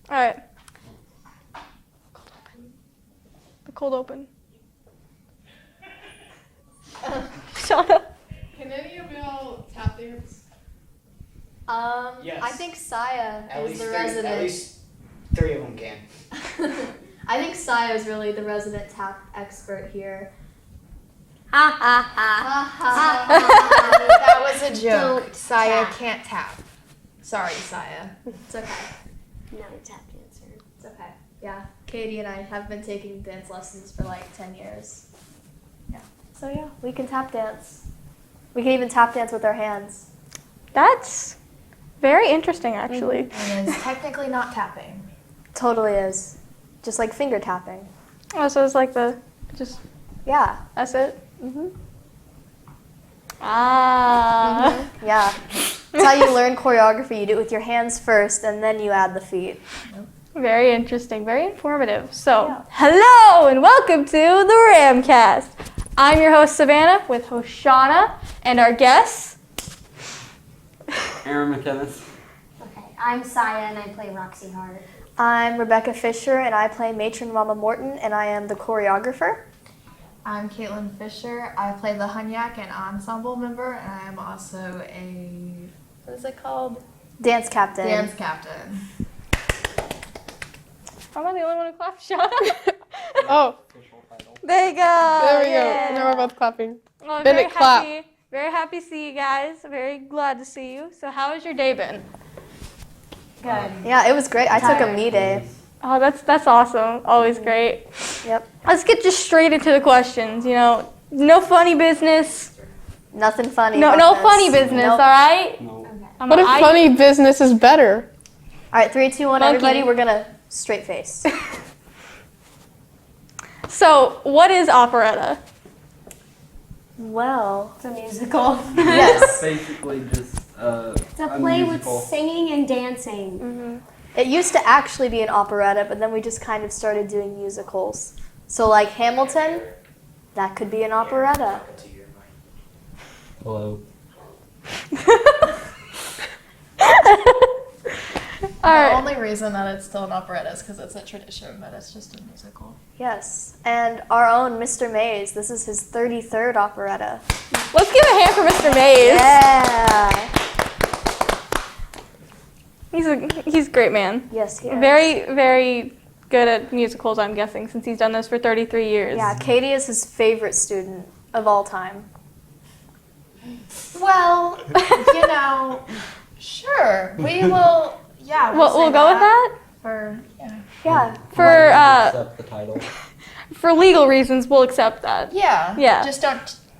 All right. The cold open. Shauna. Can any of y'all tap dance? Yes. I think Seyah is the resident. At least 3 of them can. I think Seyah is really the resident tap expert here. Ha ha ha. Ha ha. That was a joke. Don't Seyah tap. can't tap. Sorry, Seyah. It's okay. No tap dancer. It's okay. Yeah. Katie and I have been taking dance lessons for like 10 years. Yeah. So yeah, we can tap dance. We can even tap dance with our hands. That's very interesting, actually. And it's technically not tapping. Totally is. Just like finger tapping. Oh, so it's like Yeah. that's it? Mm-hmm. Ah. Yeah. That's how you learn choreography. You do it with your hands first, and then you add the feet. Very interesting, very informative. So, Yeah. hello and welcome to the RAMCAST. I'm your host, Savannah, with host Shauna, and our guests. Aaron Mckinnies. Okay, I'm Seyah and I play Roxy Hart. I'm Rebecca Fisher, and I play Matron Mama Morton, and I am the choreographer. I'm Kaitlyn Fisher. I play the Hunyak and ensemble member, and I am also a, what is it called? Dance captain. Dance captain. Am I the only one who clapped, Shauna? Oh, There you go. there we Yeah. go. Now we're both clapping. Well, Bennett, clap. Very happy to see you guys. Very glad to see you. So, how has your day been? Good. Yeah, it was great. I took a me day. Oh, that's awesome. Always great. Yep. Let's get just straight into the questions. You know, no funny business. Nothing funny. No, about no this. funny business. Nope. All right. No. I'm What if I- funny business is better? All right, 3, 2, 1, Monkey. everybody. We're gonna straight face. So, what is operetta? Well, It's a musical. yes. Basically just It's a play with musical. singing and dancing. It used to actually be an operetta, but then we just kind of started doing musicals. So, like Hamilton, that could be an operetta. Hello. All The right. only reason that it's still an operetta is because it's a tradition, but it's just a musical. Yes. And our own Mr. Mays. This is his 33rd operetta. Let's give a hand for Mr. Mays. Yeah. He's a great man. Yes, he is. Very, very good at musicals, I'm guessing, since he's done this for 33 years. Yeah, Katie is his favorite student of all time. Well, you know, sure. We will, yeah. We'll say go with that? For, yeah. Yeah. For Accept the title. for legal reasons, we'll accept that. Yeah. Yeah. Just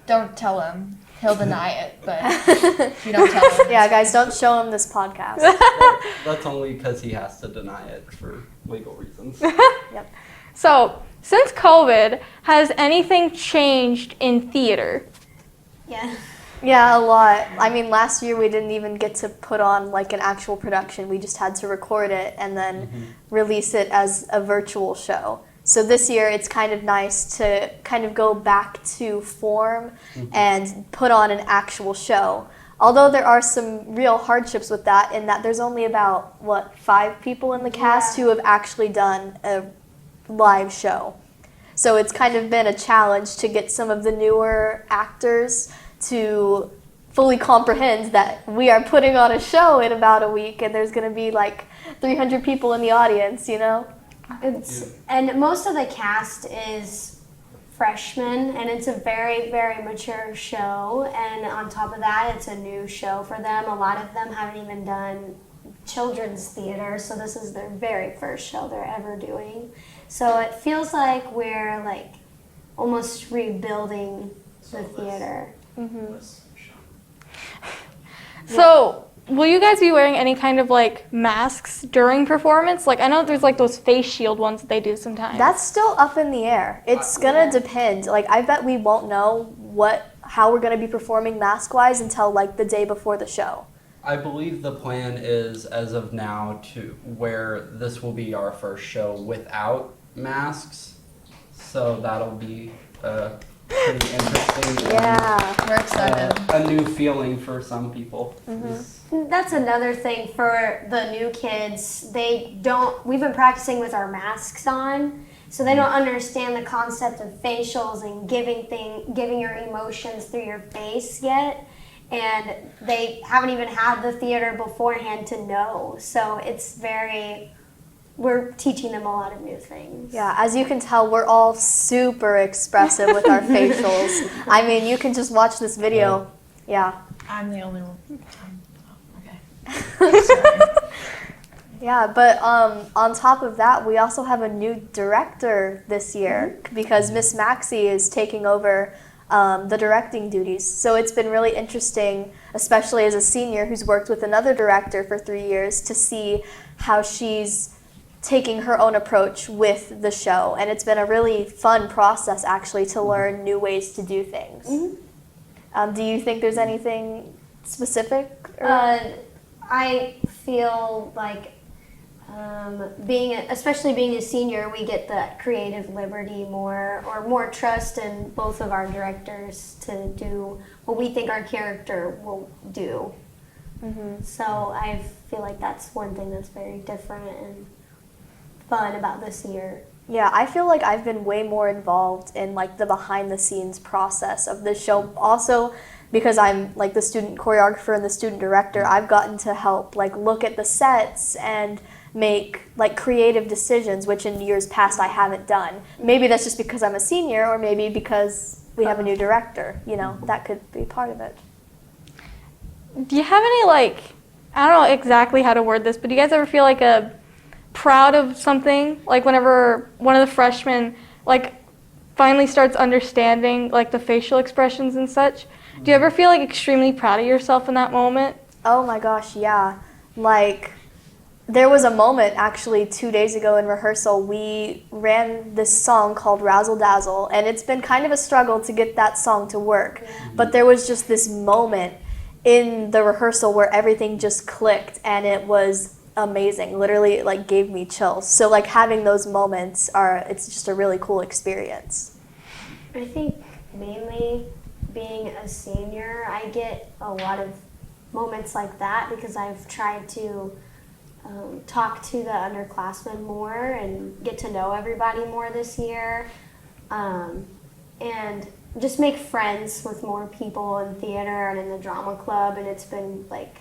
don't tell him. He'll deny it, but if you don't tell him. Yeah, guys, don't show him this podcast. That's only because he has to deny it for legal reasons. So, since COVID, has anything changed in theater? Yeah. Yeah, a lot. I mean, last year we didn't even get to put on like an actual production. We just had to record it and then release it as a virtual show. So this year it's kind of nice to kind of go back to form and put on an actual show. Although there are some real hardships with that in that there's only about, 5 people in the cast who have actually done a live show. So it's kind of been a challenge to get some of the newer actors to fully comprehend that we are putting on a show in about a week and there's going to be like 300 people in the audience, you know? And most of the cast is freshmen, and it's a very, very mature show. And on top of that, it's a new show for them. A lot of them haven't even done children's theater, so this is their very first show they're ever doing. So it feels like we're like almost rebuilding the theater. So, will you guys be wearing any kind of like masks during performance? Like, I know there's like those face shield ones that they do sometimes. That's still up in the air. It's gonna depend. Like, I bet we won't know how we're gonna be performing mask-wise until like the day before the show. I believe the plan is, as of now, to where this will be our first show without masks. So that'll be pretty interesting. and, Yeah. We're excited. a new feeling for some people. That's another thing for the new kids. We've been practicing with our masks on, so they don't understand the concept of facials and giving your emotions through your face yet. And they haven't even had the theater beforehand to know. So we're teaching them a lot of new things. Yeah, as you can tell, we're all super expressive with our facials. I mean, you can just watch this video. Yeah. I'm the only one. Okay. Sorry. Yeah, but on top of that, we also have a new director this year because Miss Maxie is taking over the directing duties. So it's been really interesting, especially as a senior who's worked with another director for 3 years, to see how she's taking her own approach with the show. And it's been a really fun process, actually, to learn new ways to do things. Do you think there's anything specific? I feel like especially being a senior, we get that creative liberty more trust in both of our directors to do what we think our character will do. So I feel like that's one thing that's very different and fun about this year. Yeah, I feel like I've been way more involved in like the behind the scenes process of this show. Also, because I'm like the student choreographer and the student director, I've gotten to help like look at the sets and make like creative decisions, which in years past I haven't done. Maybe that's just because I'm a senior, or maybe because we have a new director, you know, that could be part of it. Do you have any, like, I don't know exactly how to word this, but do you guys ever feel like proud of something? Like whenever one of the freshmen like finally starts understanding like the facial expressions and such, do you ever feel like extremely proud of yourself in that moment? Oh my gosh, yeah. Like, there was a moment actually 2 days ago in rehearsal. We ran this song called Razzle Dazzle, and it's been kind of a struggle to get that song to work. But there was just this moment in the rehearsal where everything just clicked, and it was amazing. Literally, it like gave me chills. So like having those moments it's just a really cool experience. I think mainly being a senior, I get a lot of moments like that because I've tried to talk to the underclassmen more and get to know everybody more this year, and just make friends with more people in theater and in the drama club. And it's been like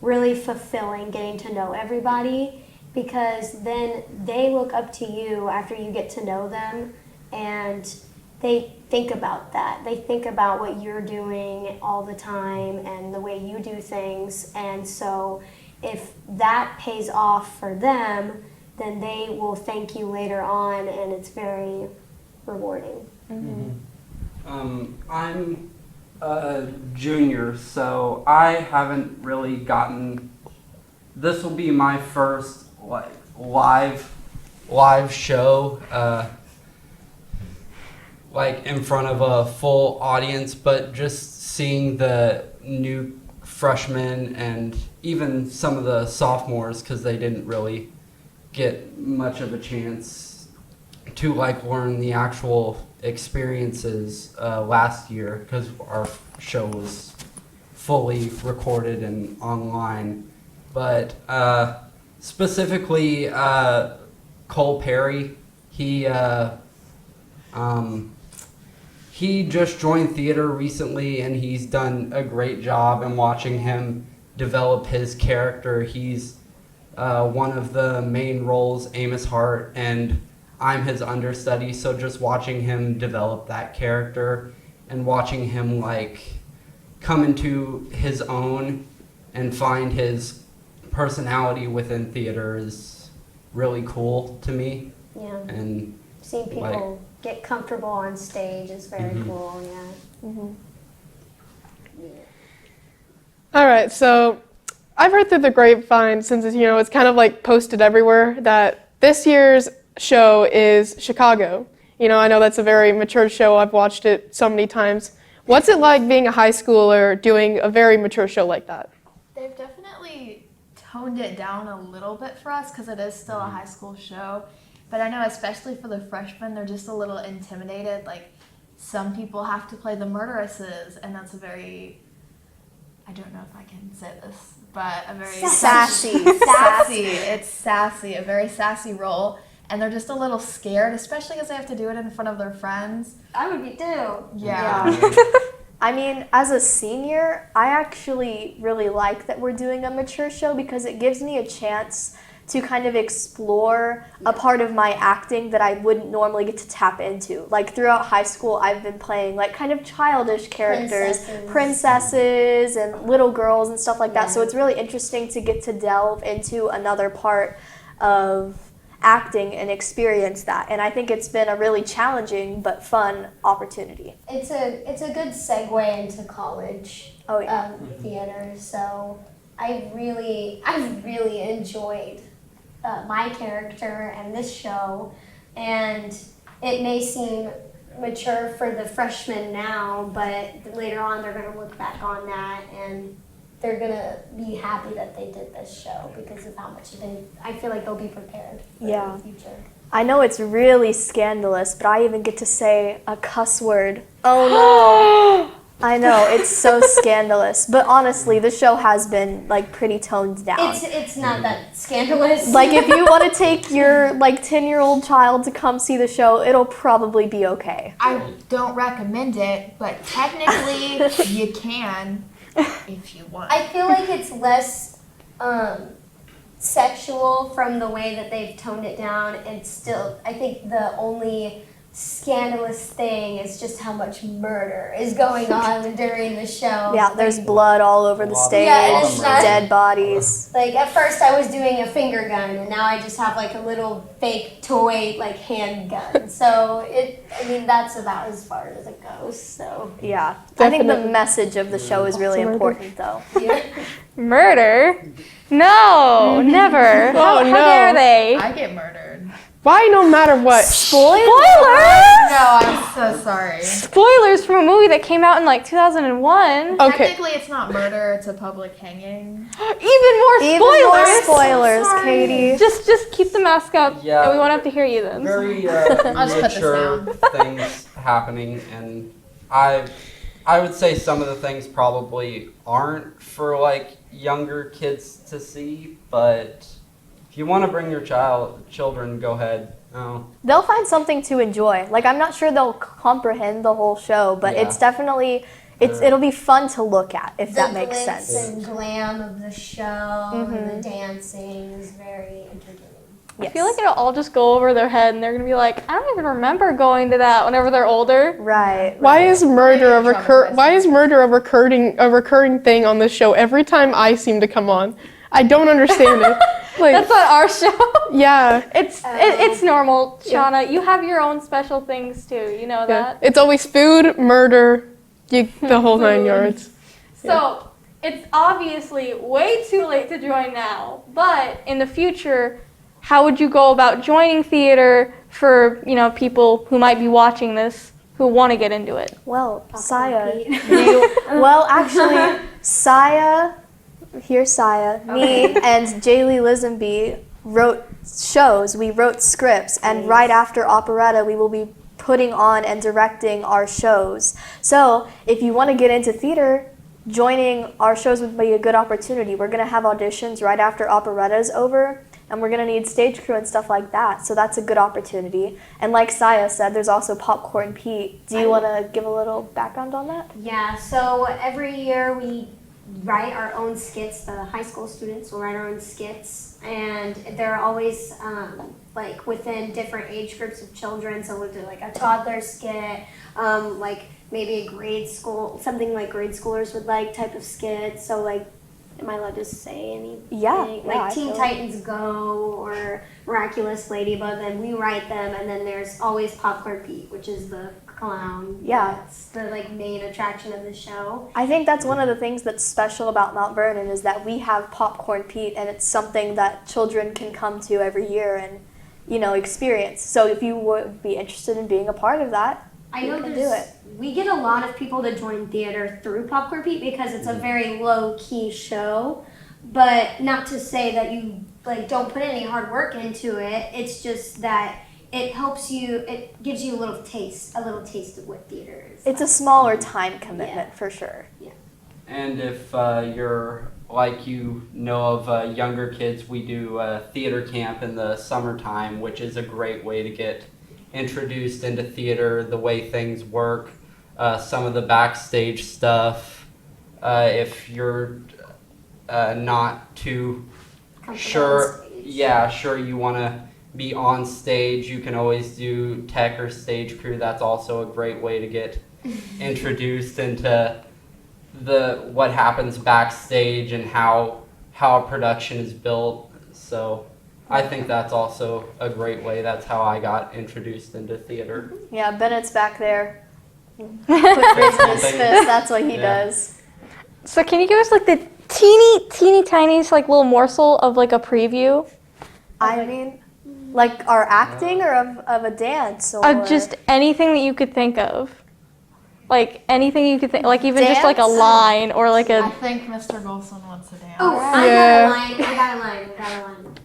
really fulfilling getting to know everybody, because then they look up to you after you get to know them, and they think about that. They think about what you're doing all the time and the way you do things. And so if that pays off for them, then they will thank you later on, and it's very rewarding. I'm a junior, so I haven't really gotten. This will be my first live show, like in front of a full audience. But just seeing the new freshmen and even some of the sophomores, because they didn't really get much of a chance to like learn the actual experiences last year, because our show was fully recorded and online. But specifically Cole Perry, he just joined theater recently, and he's done a great job. And watching him develop his character, he's one of the main roles, Amos Hart, and I'm his understudy. So just watching him develop that character and watching him like come into his own and find his personality within theater is really cool to me. Yeah. And seeing people get comfortable on stage is very cool. Yeah. All right, so I've heard through the grapevine, since it's kind of like posted everywhere, that this year's show is Chicago. I know that's a very mature show. I've watched it so many times. What's it like being a high schooler doing a very mature show like that? They've definitely toned it down a little bit for us because it is still a high school show. But I know especially for the freshmen, they're just a little intimidated. Like some people have to play the murderesses, and that's a very, I don't know if I can say this, but a very Sassy. It's sassy, a very sassy role. And they're just a little scared, especially because they have to do it in front of their friends. I would be too. Yeah. I mean, as a senior, I actually really like that we're doing a mature show because it gives me a chance to kind of explore a part of my acting that I wouldn't normally get to tap into. Like throughout high school, I've been playing like kind of childish characters, princesses and little girls and stuff like that. So it's really interesting to get to delve into another part of acting and experience that. And I think it's been a really challenging but fun opportunity. It's a good segue into college theater. So I've really enjoyed my character and this show, and it may seem mature for the freshmen now, but later on they're going to look back on that and they're going to be happy that they did this show because of how much I feel like they'll be prepared for the future. I know it's really scandalous, but I even get to say a cuss word. Oh no. I know, it's so scandalous. But honestly, the show has been like pretty toned down. It's not that scandalous. Like if you want to take your like 10-year-old child to come see the show, it'll probably be okay. I don't recommend it, but technically you can if you want. I feel like it's less sexual from the way that they've toned it down, and still, I think the only scandalous thing is just how much murder is going on during the show. Yeah, there's blood all over the stage, and it's not, dead bodies. Like at first I was doing a finger gun, and now I just have like a little fake toy like handgun. So that's about as far as it goes. So yeah, I think the message of the show is really important though. Murder? No, never. How dare they? I get murdered. Why no matter what? Spoilers? No, I'm so sorry. Spoilers from a movie that came out in like 2001. Okay. Technically, it's not murder; it's a public hanging. Even more spoilers. Even more spoilers, Katie. Just keep the mask up, Yeah. and we won't have to hear you then. Very I'll just put this mature down. things happening, and I would say some of the things probably aren't for like younger kids to see, but if you want to bring your children, go ahead. Oh. They'll find something to enjoy. Like I'm not sure they'll comprehend the whole show, but it's definitely it'll be fun to look at if that makes sense. The glitz and glam of the show and the dancing is very entertaining. I feel like it'll all just go over their head, and they're gonna be like, I don't even remember going to that whenever they're older. Right. Why is murder a recurring thing on this show every time I seem to come on? I don't understand it. Like, That's on our show. yeah. It's normal, Shauna. You have your own special things too. You know that. It's always food, murder, the whole 9 yards. So it's obviously way too late to join now. But in the future, how would you go about joining theater for people who might be watching this who want to get into it? Well, Seyah, Seyah. Here's Seyah. Me and Jaylee Lisenby wrote shows. We wrote scripts, and right after Operetta, we will be putting on and directing our shows. So if you want to get into theater, joining our shows would be a good opportunity. We're going to have auditions right after Operetta is over, and we're going to need stage crew and stuff like that. So that's a good opportunity. And like Seyah said, there's also Popcorn Pete. Do you want to give a little background on that? Yeah, so every year we write our own skits. The high school students will write our own skits, and they're always like within different age groups of children. So we'll do like a toddler skit, like maybe a grade school, something like grade schoolers would like type of skit. So like, am I allowed to say anything? Yeah, Like Teen Titans Go or Miraculous Ladybug, then we write them, and then there's always Popcorn Pete, which is the clown. Yeah. That's the like main attraction of the show. I think that's one of the things that's special about Mount Vernon is that we have Popcorn Pete, and it's something that children can come to every year and, experience. So if you would be interested in being a part of that, I know you can do it. we get a lot of people to join theater through Popcorn Pete because it's a very low-key show, but not to say that you like don't put any hard work into it. It's just that it helps you. It gives you a little taste of what theater is. It's a smaller time commitment for sure. And if you're like of younger kids, we do theater camp in the summertime, which is a great way to get introduced into theater, the way things work, some of the backstage stuff. If you're not too sure you want to be on stage, you can always do tech or stage crew. That's also a great way to get introduced into what happens backstage and how a production is built. So I think that's also a great way. That's how I got introduced into theater. Yeah, Bennett's back there. Raising his fist, that's what he does. So can you give us like the teeny tiniest like little morsel of like a preview? I mean, like our acting or of a dance or Of just anything that you could think of. Like anything you could think, like even just like a Dance? line or like I a. think Mr. Golson wants to dance. Oh, Yeah. I got a line.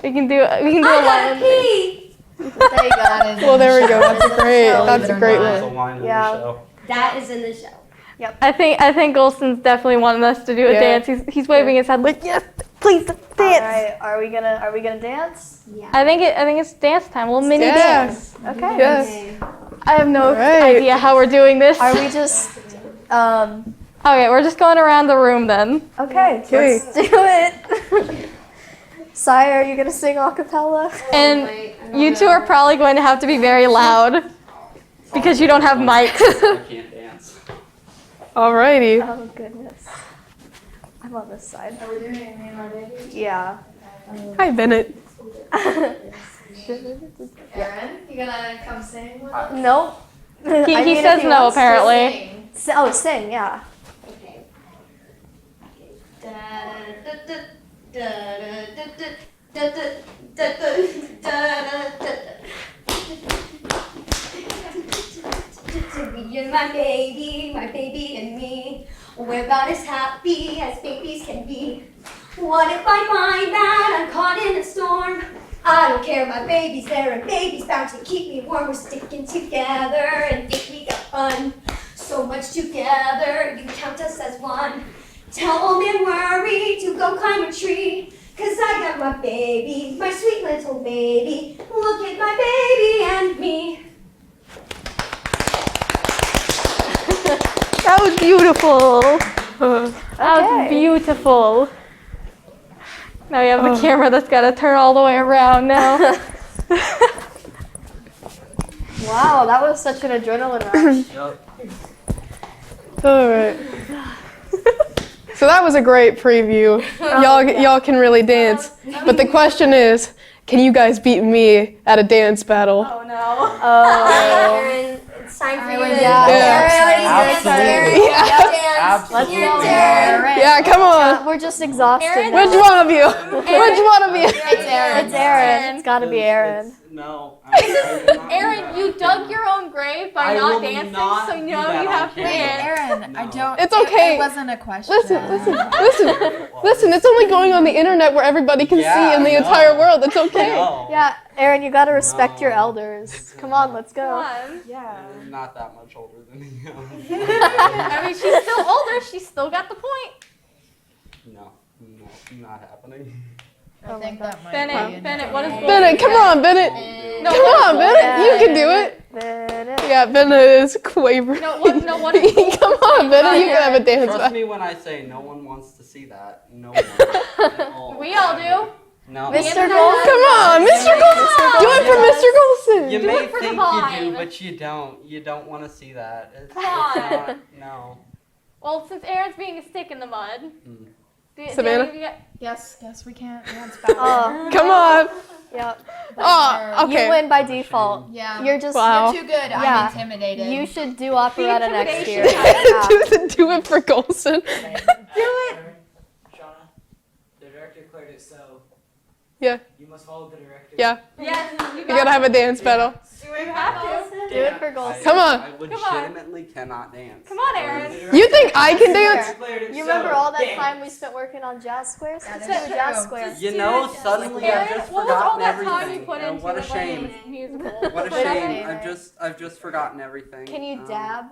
We can do a line. Pee. there you go. Well, there we go. That's a great. Believe That's it a or great not. That's a one. line in Yeah. the show. That is in the show. I think Golson's definitely wanting us to do a Yeah. dance. He's waving his head like yes, please dance. All right, are we gonna dance? Yeah. I think it's dance time. A little mini Yeah. dance. Okay. Yes. I have no Right. idea how we're doing this. Are we just Okay, we're just going around the room then. okay? Okay. Let's do it. Seyah, are you gonna sing a cappella? And you two are probably going to have to be very loud because you don't have mics. I can't dance. Alrighty. Oh goodness. I'm on this side. Are we doing anything on it? Yeah. Hi, Bennett. Aaron, you gonna come sing with us? Nope. He says no apparently. Oh, sing, yeah. Okay. You're my baby and me. We're about as happy as babies can be. What if I find that I'm caught in a storm? I don't care, my baby's there and baby's bound to keep me warm. We're sticking together and think we got fun. So much together, you count us as one. Tell old man Worry to go climb a tree. Cause I got my baby, my sweet little baby. Look at my baby and me. That was beautiful. Uh, That was beautiful. Now we have the camera that's got to turn all the way around now. Wow, that was such an adrenaline rush. all right. So that was a great preview. Y'all can really dance. But the question is, can you guys beat me at a dance battle? Oh no. Aaron, it's time for you to Absolutely. Let's Absolutely. go. Yeah, come on. We're just exhausted. Which one of you? Which one of you? It's Aaron. It's Aaron. It's gotta be Aaron. No. Aaron, you dug your own grave by I not will dancing, not so do now that you on have to camera. dance. Aaron, I No. don't. It's okay. It wasn't a question. Listen, it's only going on the internet where everybody can see in the entire world. It's okay. No. Yeah, Aaron, you gotta respect your No. elders. Come on, let's Come go. on. I'm not that much older than you. I mean, she's still older. She's still got the point. No, not happening. I think that might Bennett, what is Bennett, come on, Bennett. No, Come on, Bennett. You can do it. Yeah, Bennett is quavering. No, what is Come on, Bennett. You can have a dance Trust battle. me when I say no one wants to see that. No one. We all do. No. Mr. Come Golson. on, Mr. Golson. Do it for Mr. Golson. You Do may it for the think you vibe. do, but you don't. You don't want to see that. Come on. No. Well, since Aaron's being a stick in the mud. Savannah? Yes, we can't dance Oh, Come on. yep. Oh, okay. You win by default. Yeah. You're just Wow. You're too good. Yeah. I'm intimidated. You should do operetta next year. intimidation. Do it for Golson. Shauna, the director cleared it, so Yeah. you must follow the director. Yeah. Yes, You gotta have a dance battle. You have to. dance. Do it for goals. Come on. I legitimately cannot dance. Come on, Aaron. You think I can dance? You remember all that time we spent working on jazz squares? That Let's is do a jazz true. square. You know, suddenly I've Aaron, just what was all forgotten that time you everything. put into What a the shame. musical? What a For nothing? shame. I've just forgotten everything. Can you Um, dab?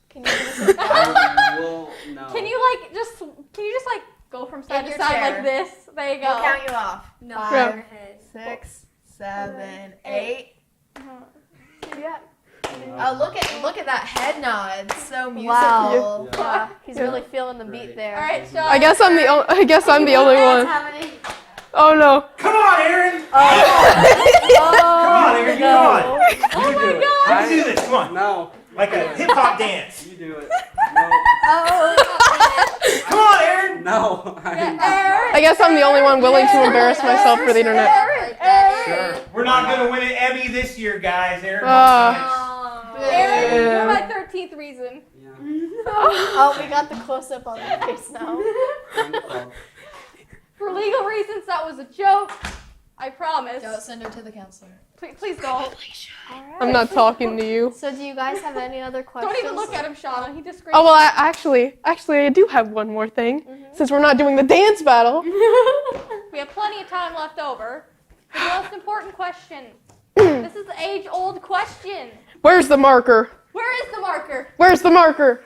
Can you give us a dab? I will no. Can you just like go from side In to your side chair. like this? There you go. We'll count you off. No, Yeah. your head. 6, 7, 8. Yeah. Oh, look at that head nod. It's so musical. Wow. Yeah. Yeah. He's really feeling the beat there. All right, Sean. I guess I'm the only one. How many? Oh no. Come on, Aaron! Oh, Come on, Aaron, come on! Oh You my do it. God. Let's do this, come on. No. Like a hip hop dance. You do it. No. Come on, Aaron! No. Aaron. I guess I'm the only one willing to embarrass myself for the internet. Sure. We're not gonna win an Emmy this year, guys. Aaron. Aaron, you're Yeah. my 13th reason. Yeah. Oh, we got the close up on the face now. Wonderful. For legal reasons, that was a joke. I promise. Don't send her to the counselor. Please don't. I'm not talking to you. So, do you guys have any other questions? Don't even look at him, Shauna. He disgraced. Oh well, actually, I do have one more thing. Since we're not doing the dance battle. We have plenty of time left over. The most important question. This is the age-old question. Where's the marker? Where is the marker? Where's the marker?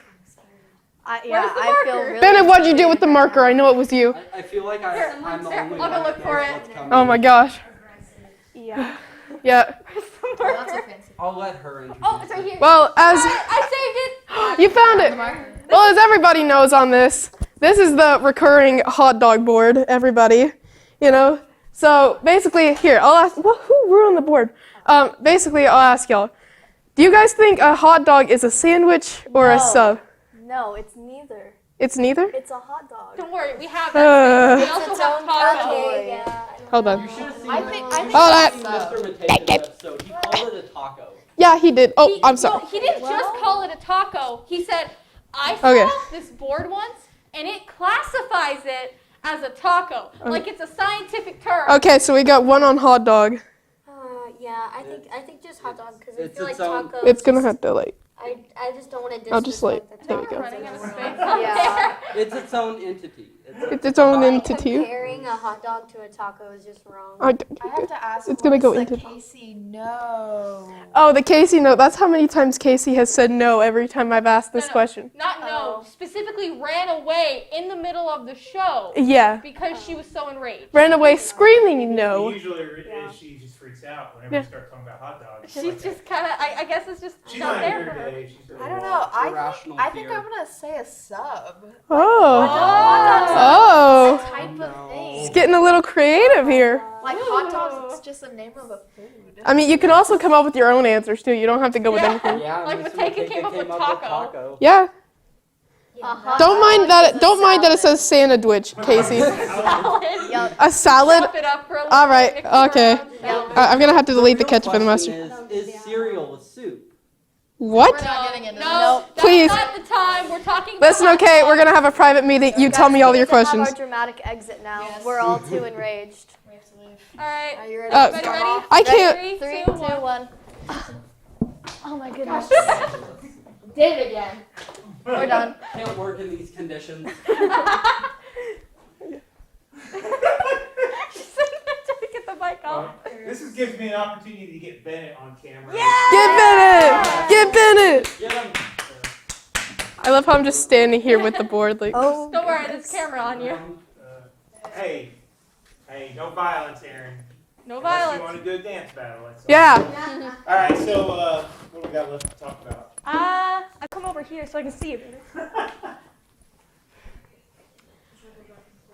Yeah, Where's the I feel marker? really. Bennett, what'd you do with the marker? I know it was you. I feel like I'm the Here, only I'll go one look that for knows it. what's coming. Oh my gosh. Yeah. Yeah. Where's the Well, that's so marker? fancy. I'll let her introduce Oh, it's right here. Well, as I saved it. you found it. Well, as everybody knows on this is the recurring hot dog board, everybody. You know? So basically, here, I'll ask, well, who were on the board? Basically, I'll ask y'all. Do you guys think a hot dog is a sandwich or a No. sub? No, it's neither. It's neither? It's a hot dog. Don't worry, we have that. We also its have own taco. category. Yeah. Hold on. You should have seen I think Oh, that- Mr. Mateo's episode. He called it a taco. Yeah, he did. Oh, I'm sorry. No, he didn't just call it a taco. He said, I saw Okay. this board once, and it classifies it as a taco. Like it's a scientific term. Okay, so we got one on hot dog. Yeah, I think just hot dog because I It's feel like its own- tacos. It's gonna have to like. I just don't want to. I'll just like. the There we tacos. go. Running out of space. Yeah. It's its own entity. It's its own entity. Comparing a hot dog to a taco is just wrong. I have to ask. It's gonna what go is the into- Casey no. Oh, the Casey note. That's how many times Casey has said no every time I've asked this No. question. Not no. Specifically ran away in the middle of the show Yeah. because she was so enraged. Ran away screaming no. Usually she just freaks out whenever Yeah. we start talking about hot dogs. She's Like just kind of, I guess it's just she's not not there here for her. today. She's I don't know. Irrational I think fear. I'm gonna say a sub. Oh. Oh. Oh. Type no. of thing. It's getting a little creative here. Like hot dogs, it's just the name of a food. I mean, you can also come up with your own answers too. You don't have to go with Yeah. anything. Yeah, Like Mr. Mateka came up with taco. taco. Yeah. Uh-huh. Don't mind that it says sandwich, Casey. Salad. Yup. A salad. Chop it up for a little All right. bit, mix it Okay. around. I'm gonna have to delete the real ketchup and the question mustard. Is cereal a soup? What? We're not getting into No, this. that's Please. not the time. We're talking. Listen, about okay, hot we're gonna have a private meeting. You tell me all your We need to questions. have our dramatic exit now. Yes. We're all too enraged. We have to leave. All right. Are you ready? Uh, to Everybody start ready? off? I can't. 3, 2, 1. Oh my goodness. Did it again. We're done. Can't work in these conditions. She's sitting there trying to get the mic off. This gives me an opportunity to get Bennett on camera. Get Bennett! Get Bennett! Get him. I love how I'm just standing here with the board, like. Oh. Don't worry, there's a camera on you. Hey, no violence, Aaron. No Unless you violence. want to do a dance battle. That's all. Yeah. All right, so what do we got left to talk about? I come over here so I can see you.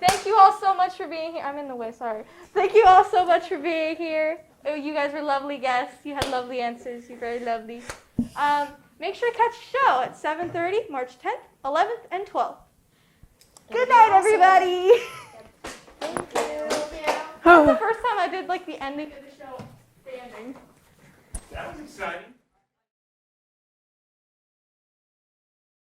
Thank you all so much for being here. I'm in the way, sorry. Thank you all so much for being here. Oh, you guys were lovely guests. You had lovely answers. You're very lovely. Make sure to catch the show at 7:30, March 10th, 11th, and 12th. Good night, everybody. Thank you. That's the first time I did like the ending of the show.